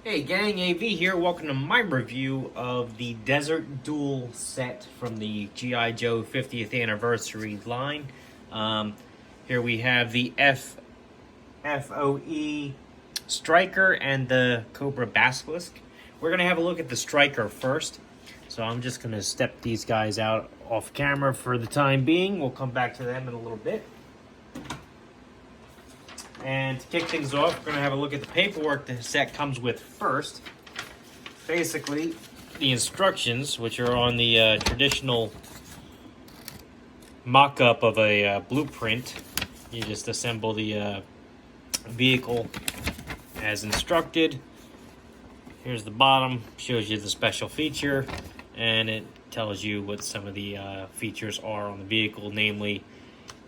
Hey gang, AV here. Welcome to my review of the Desert Duel set from the G.I. Joe 50th anniversary line. Here we have the FOE Striker and the Cobra Basilisk. We're going to have a look at the Striker first. So I'm just going to step these guys out off camera for the time being. We'll come back to them in a little bit. And to kick things off, we're going to have a look at the paperwork the set comes with first. Basically, the instructions, which are on the traditional mock-up of a blueprint. You just assemble the vehicle as instructed. Here's the bottom, shows you the special feature, and it tells you what some of the features are on the vehicle, namely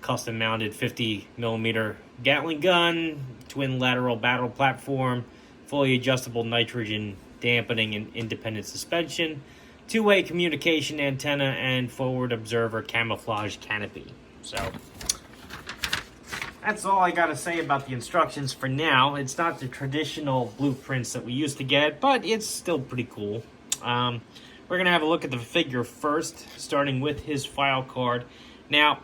custom mounted 50mm Gatling gun, twin lateral battle platform, fully adjustable nitrogen dampening and independent suspension, two-way communication antenna, and forward observer camouflage canopy. So that's all I gotta say about the instructions for now. It's not the traditional blueprints that we used to get, but it's still pretty cool. We're gonna have a look at the figure first, starting with his file card. Now,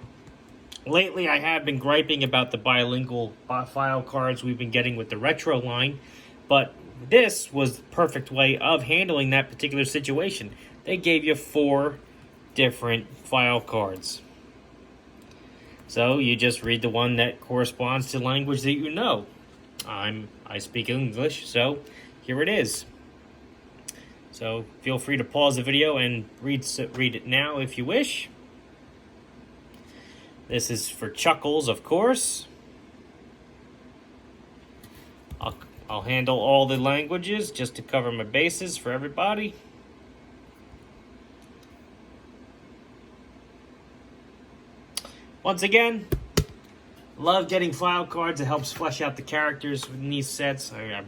lately, I have been griping about the bilingual file cards we've been getting with the retro line, but this was the perfect way of handling that particular situation. They gave you 4 different file cards. So you just read the one that corresponds to language that you know. I speak English, so here it is. So feel free to pause the video and read it now if you wish. This is for Chuckles, of course. I'll handle all the languages just to cover my bases for everybody. Once again, love getting file cards. It helps flesh out the characters in these sets. I'm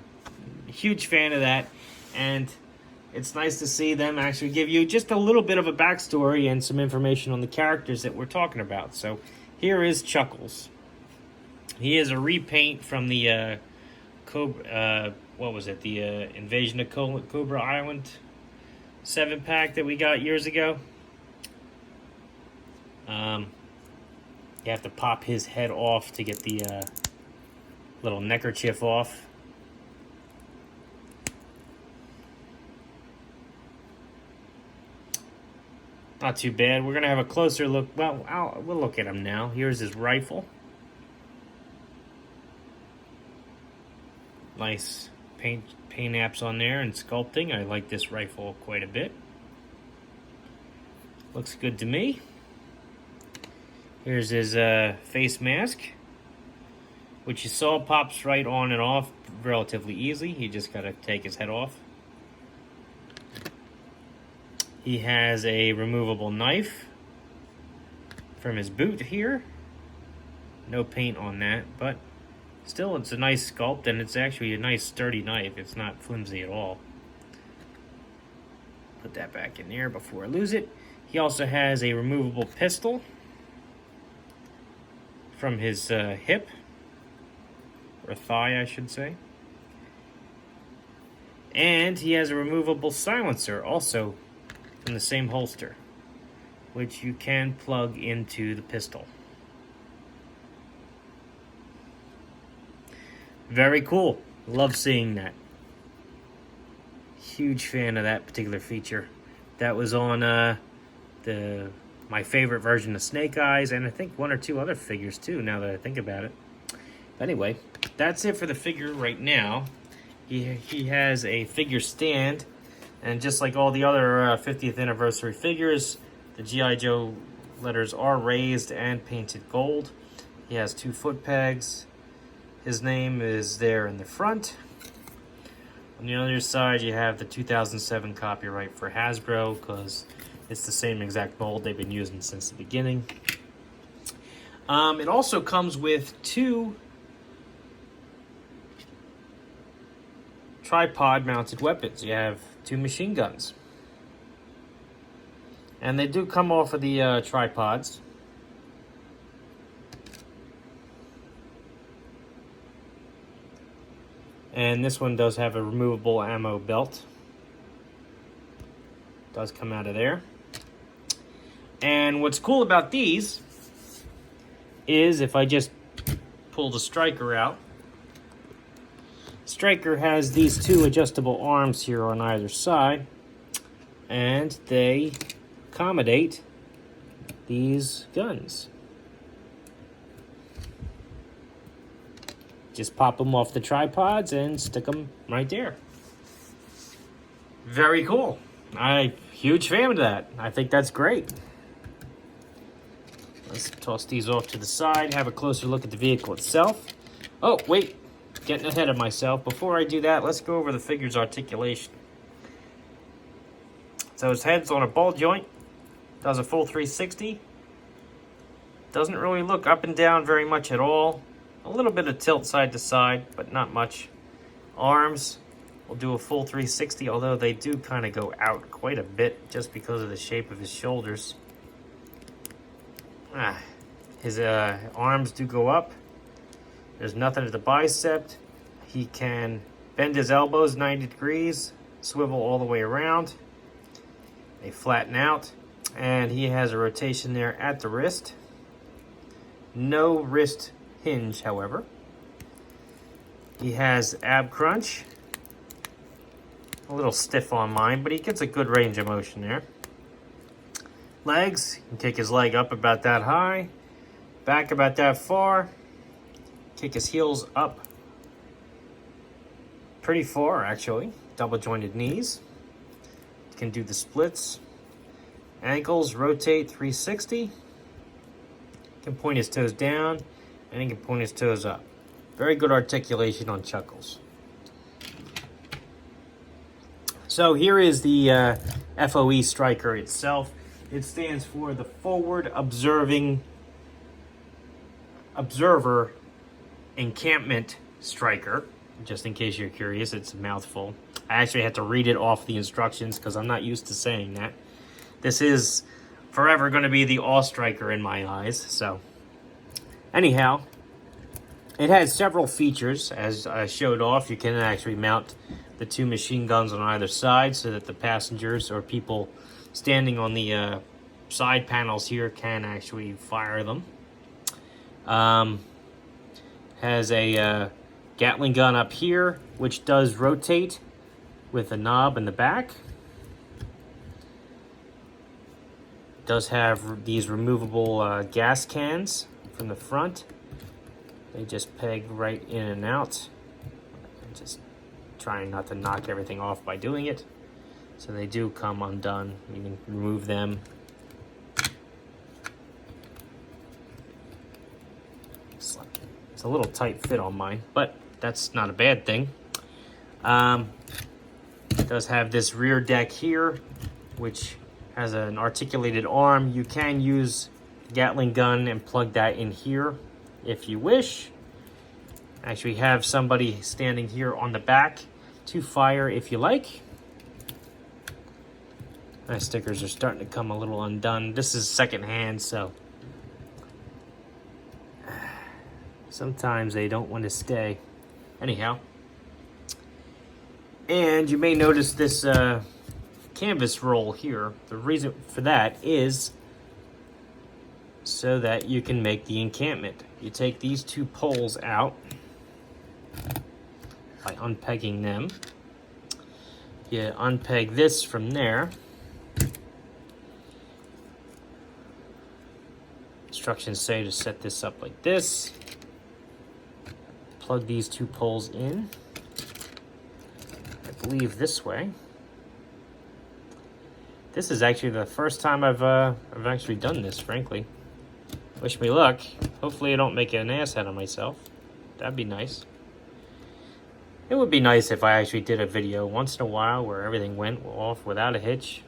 a huge fan of that. And it's nice to see them actually give you just a little bit of a backstory and some information on the characters that we're talking about. So here is Chuckles. He is a repaint from the Cobra, what was it? The Invasion of Cobra Island 7-pack that we got years ago. You have to pop his head off to get the little neckerchief off. Not too bad. We're going to have a closer look. Well, we'll look at him now. Here's his rifle. Nice paint apps on there and sculpting. I like this rifle quite a bit. Looks good to me. Here's his face mask, which you saw pops right on and off relatively easy. You just got to take his head off. He has a removable knife from his boot here. No paint on that, but still it's a nice sculpt, and it's actually a nice sturdy knife. It's not flimsy at all. Put that back in there before I lose it. He also has a removable pistol from his hip, or thigh I should say. And he has a removable silencer also in the same holster, which you can plug into the pistol. Very cool. Love seeing that. Huge fan of that particular feature. That was on my favorite version of Snake Eyes, and I think 1 or 2 other figures too, now that I think about it. But anyway, that's it for the figure right now. He has a figure stand. And just like all the other 50th anniversary figures, the G.I. Joe letters are raised and painted gold. He has 2 foot pegs. His name is there in the front. On the other side, you have the 2007 copyright for Hasbro, because it's the same exact mold they've been using since the beginning. It also comes with 2 tripod-mounted weapons. You have 2 machine guns. And they do come off of the tripods. And this one does have a removable ammo belt. Does come out of there. And what's cool about these is if I just pull the striker out, striker has these two adjustable arms here on either side, and they accommodate these guns. Just pop them off the tripods and stick them right there. Very cool. I'm a huge fan of that. I think that's great. Let's toss these off to the side, have a closer look at the vehicle itself. Oh, wait, getting ahead of myself. Before I do that, let's go over the figure's articulation. So his head's on a ball joint, does a full 360. Doesn't really look up and down very much at all. A little bit of tilt side to side, but not much. Arms will do a full 360, although they do kind of go out quite a bit just because of the shape of his shoulders. His arms do go up. There's nothing at the bicep. He can bend his elbows 90 degrees, swivel all the way around. They flatten out, and he has a rotation there at the wrist. No wrist hinge, however. He has ab crunch. A little stiff on mine, but he gets a good range of motion there. Legs, you can kick his leg up about that high, back about that far, kick his heels up pretty far actually, double jointed knees, can do the splits, ankles rotate 360, can point his toes down, and he can point his toes up. Very good articulation on Chuckles. So here is the FOE striker itself. It stands for the Forward Observer Encampment Striker. Just in case you're curious, it's a mouthful. I actually had to read it off the instructions because I'm not used to saying that. This is forever going to be the all striker in my eyes. So, anyhow, it has several features. As I showed off, you can actually mount the two machine guns on either side so that the passengers or people standing on the side panels here can actually fire them. Has a Gatling gun up here, which does rotate with a knob in the back. Does have these removable gas cans from the front. They just peg right in and out. I'm just trying not to knock everything off by doing it. So they do come undone. You can remove them. It's a little tight fit on mine, but that's not a bad thing. It does have this rear deck here, which has an articulated arm. You can use Gatling gun and plug that in here if you wish. Actually have somebody standing here on the back to fire if you like. My stickers are starting to come a little undone. This is secondhand, so sometimes they don't want to stay. Anyhow, and you may notice this canvas roll here. The reason for that is so that you can make the encampment. You take these two poles out by unpegging them. You unpeg this from there. Instructions say to set this up like this. Plug these two poles in. I believe this way. This is actually the first time I've actually done this, frankly. Wish me luck. Hopefully I don't make an ass out of myself. That'd be nice. It would be nice if I actually did a video once in a while where everything went off without a hitch.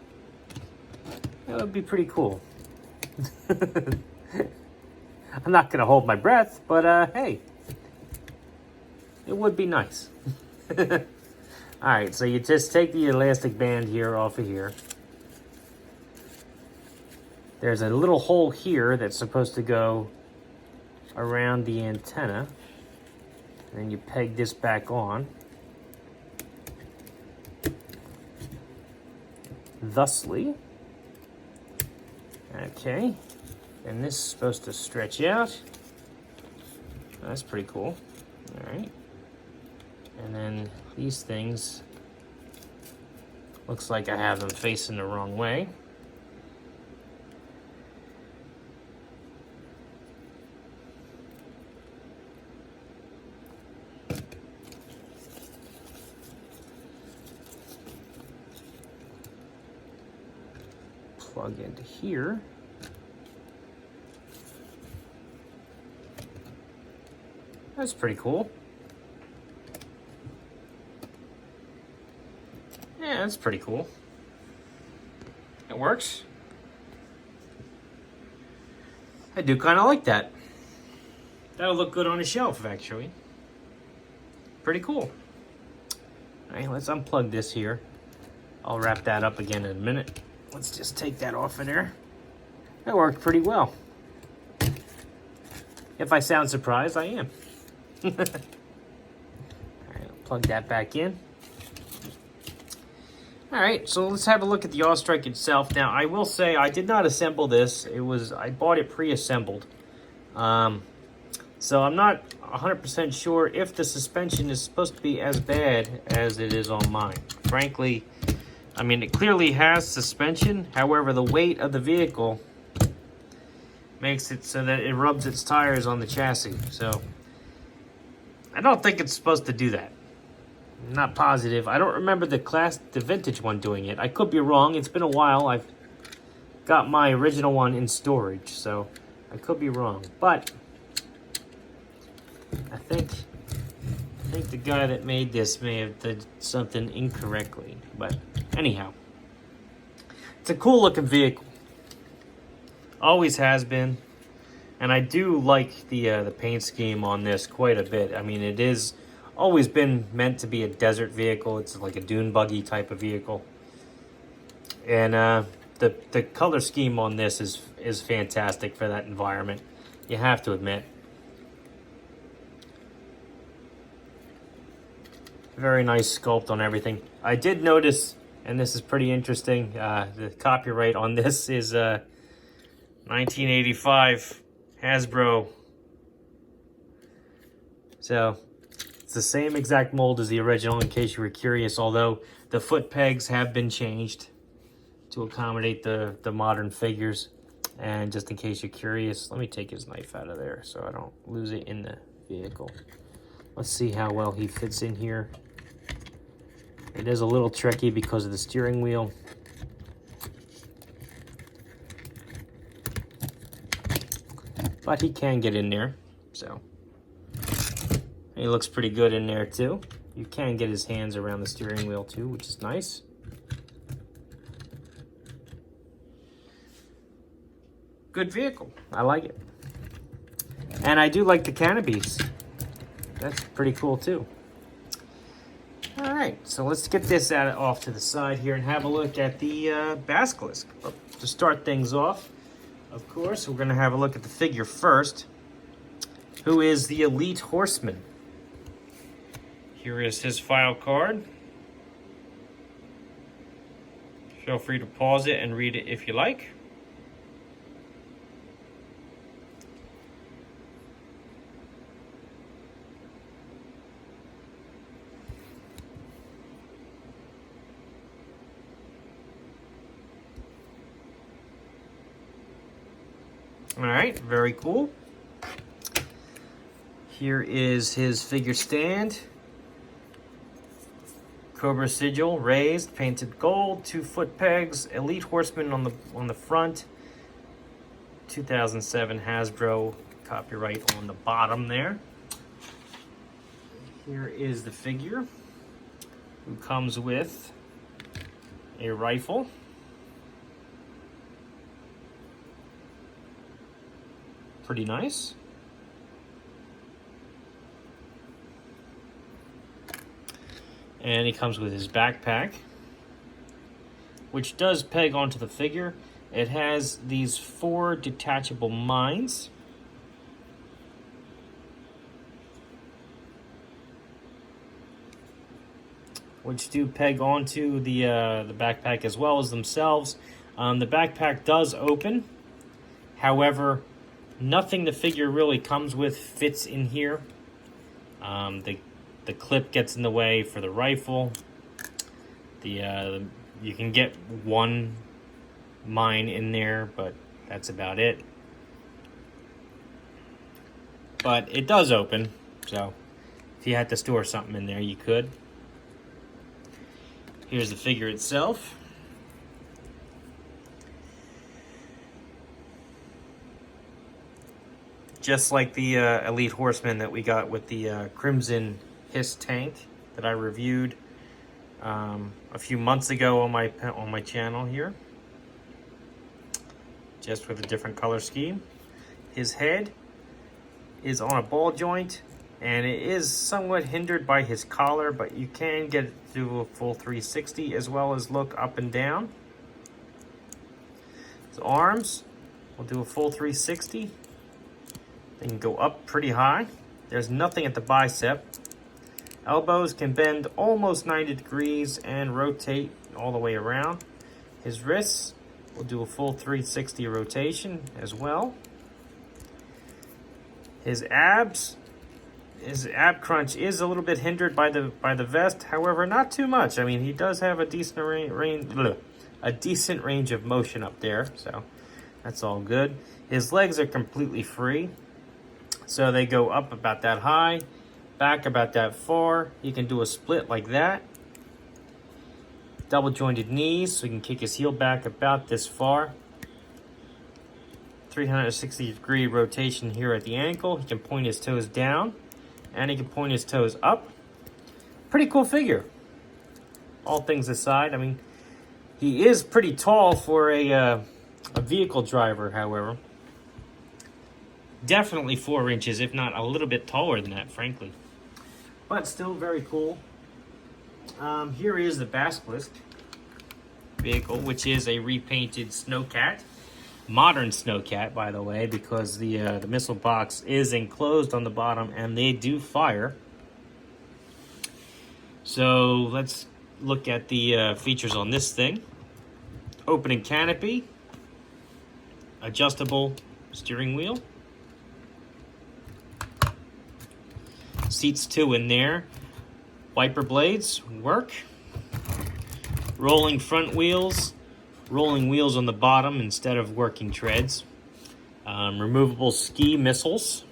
That would be pretty cool. I'm not going to hold my breath, but hey, it would be nice. Alright, so you just take the elastic band here off of here. There's a little hole here that's supposed to go around the antenna. And then you peg this back on. thusly. Okay, and this is supposed to stretch out. That's pretty cool. All right, and then these things, looks like I have them facing the wrong way. Plug into here. That's pretty cool. Yeah, that's pretty cool. It works. I do kind of like that. That'll look good on a shelf, actually. Pretty cool. All right, let's unplug this here. I'll wrap that up again in a minute. Let's just take that off of there. That worked pretty well. If I sound surprised, I am. All right, I'll plug that back in. All right, so let's have a look at the Awestrike itself. Now, I will say I did not assemble this. I bought it pre-assembled. So I'm not 100% sure if the suspension is supposed to be as bad as it is on mine. Frankly, I mean, it clearly has suspension. However, the weight of the vehicle makes it so that it rubs its tires on the chassis. So I don't think it's supposed to do that. I'm not positive. I don't remember the vintage one doing it. I could be wrong. It's been a while. I've got my original one in storage, so I could be wrong. But I think the guy that made this may have did something incorrectly. But anyhow, it's a cool looking vehicle. Always has been. And I do like the paint scheme on this quite a bit. I mean, it is always been meant to be a desert vehicle. It's like a dune buggy type of vehicle. And the color scheme on this is fantastic for that environment. You have to admit. Very nice sculpt on everything. I did notice, and this is pretty interesting, the copyright on this is 1985 Hasbro. So it's the same exact mold as the original, in case you were curious, although the foot pegs have been changed to accommodate the modern figures. And just in case you're curious, let me take his knife out of there so I don't lose it in the vehicle. Let's see how well he fits in here. It is a little tricky because of the steering wheel. But he can get in there, so. He looks pretty good in there too. You can get his hands around the steering wheel too, which is nice. Good vehicle. I like it. And I do like the canopies. That's pretty cool too. All right, so let's get this off to the side here and have a look at the Basilisk. To start things off, of course, we're going to have a look at the figure first, who is the Elite Horseman. Here is his file card. Feel free to pause it and read it if you like. All right, very cool. Here is his figure stand. Cobra sigil, raised, painted gold, 2 foot pegs, Elite Horseman on the front. 2007 Hasbro copyright on the bottom there. Here is the figure, who comes with a rifle. Pretty nice. And he comes with his backpack, which does peg onto the figure. It has these 4 detachable mines. which do peg onto the backpack as well as themselves. The backpack does open. However, nothing the figure really comes with fits in here. The clip gets in the way for the rifle. You can get one mine in there, but that's about it. But it does open, so if you had to store something in there, you could. Here's the figure itself. Just like the Elite Horseman that we got with the Crimson Hiss tank that I reviewed a few months ago on my channel here, just with a different color scheme. His head is on a ball joint, and it is somewhat hindered by his collar, but you can get it to do a full 360 as well as look up and down. His arms will do a full 360. They can go up pretty high. There's nothing at the bicep. Elbows can bend almost 90 degrees and rotate all the way around. His wrists will do a full 360 rotation as well. His ab crunch is a little bit hindered by the vest. However, not too much. I mean, he does have a decent range of motion up there, so that's all good. His legs are completely free, so they go up about that high, back about that far. He can do a split like that. Double jointed knees, so he can kick his heel back about this far. 360 degree rotation here at the ankle. He can point his toes down, and he can point his toes up. Pretty cool figure, all things aside. I mean, he is pretty tall for a vehicle driver, however. Definitely 4 inches, if not a little bit taller than that, frankly. But still very cool. Here is the Basilisk vehicle, which is a repainted Snowcat. Modern Snowcat, by the way, because the missile box is enclosed on the bottom and they do fire. So let's look at the features on this thing. Opening canopy, adjustable steering wheel, seats 2 in there, wiper blades work, rolling front wheels, rolling wheels on the bottom instead of working treads, removable ski missiles,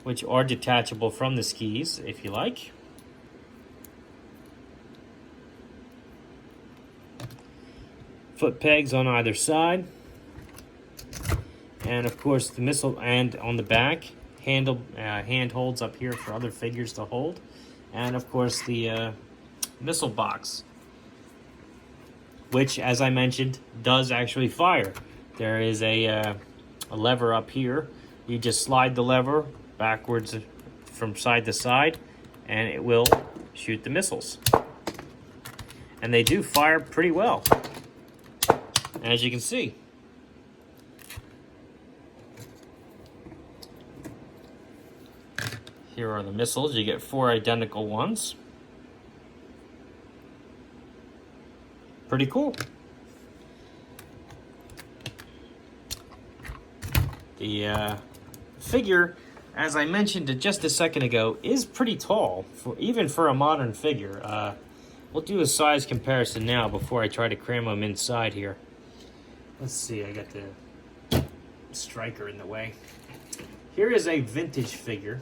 which are detachable from the skis if you like. Foot pegs on either side, and of course the missile, and on the back hand holds up here for other figures to hold, and of course the missile box, which, as I mentioned, does actually fire. There is a lever up here. You just slide the lever backwards from side to side, and it will shoot the missiles. And they do fire pretty well, as you can see. Here are the missiles. You get 4 identical ones. Pretty cool. The figure, as I mentioned just a second ago, is pretty tall, even for a modern figure. We'll do a size comparison now before I try to cram them inside here. Let's see, I got the striker in the way. Here is a vintage figure.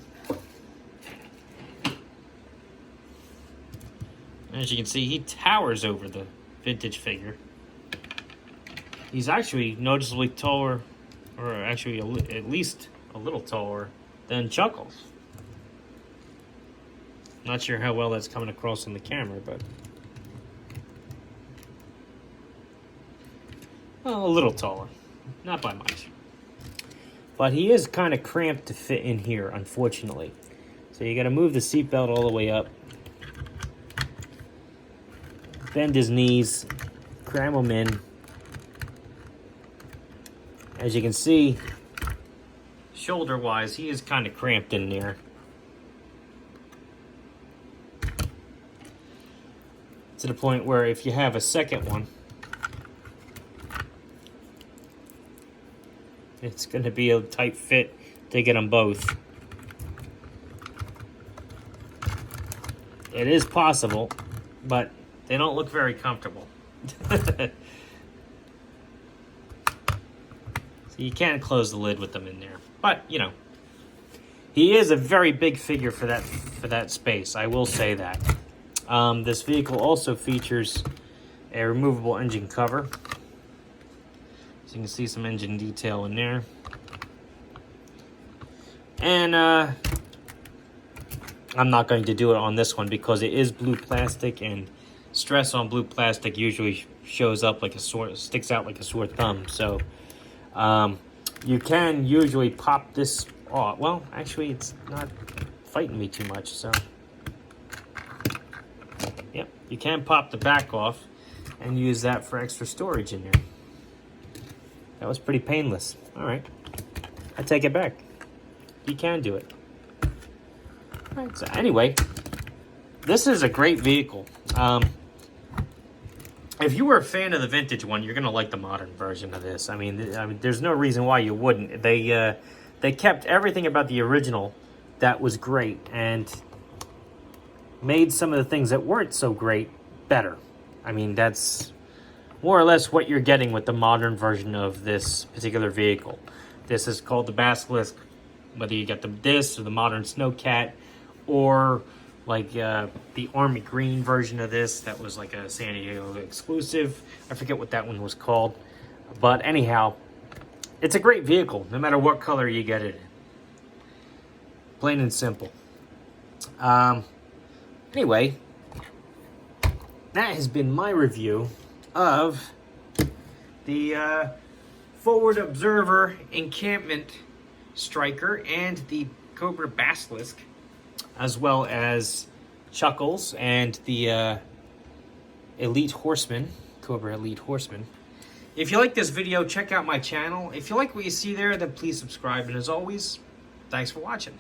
As you can see, he towers over the vintage figure. He's actually noticeably taller, or actually at least a little taller than Chuckles. Not sure how well that's coming across on the camera, but well, a little taller, not by much. But he is kind of cramped to fit in here, unfortunately. So you got to move the seatbelt all the way up, bend his knees, cram them in. As you can see, shoulder-wise, he is kind of cramped in there. to the point where if you have a second one, it's going to be a tight fit to get them both. It is possible, but they don't look very comfortable. So you can't close the lid with them in there. But, you know, he is a very big figure for that space, I will say that. This vehicle also features a removable engine cover. So you can see some engine detail in there. And I'm not going to do it on this one because it is blue plastic, and stress on blue plastic usually shows up like sticks out like a sore thumb. So you can usually pop this off. Well, actually, it's not fighting me too much, so yep, you can pop the back off and use that for extra storage in there. That was pretty painless. All right, I take it back. You can do it. All right, so anyway, this is a great vehicle. If you were a fan of the vintage one, you're gonna like the modern version of this. I mean, there's no reason why you wouldn't. They kept everything about the original that was great and made some of the things that weren't so great better. I mean, that's more or less what you're getting with the modern version of this particular vehicle. This is called the Basilisk, whether you get this or the modern Snowcat, or like the Army Green version of this that was like a San Diego exclusive. I forget what that one was called. But anyhow, it's a great vehicle, no matter what color you get it in. Plain and simple. Anyway, that has been my review of the Forward Observer Encampment Striker and the Cobra Basilisk, as well as Chuckles and the Elite Horseman, Cobra Elite Horseman. If you like this video, check out my channel. If you like what you see there, then please subscribe. And as always, thanks for watching.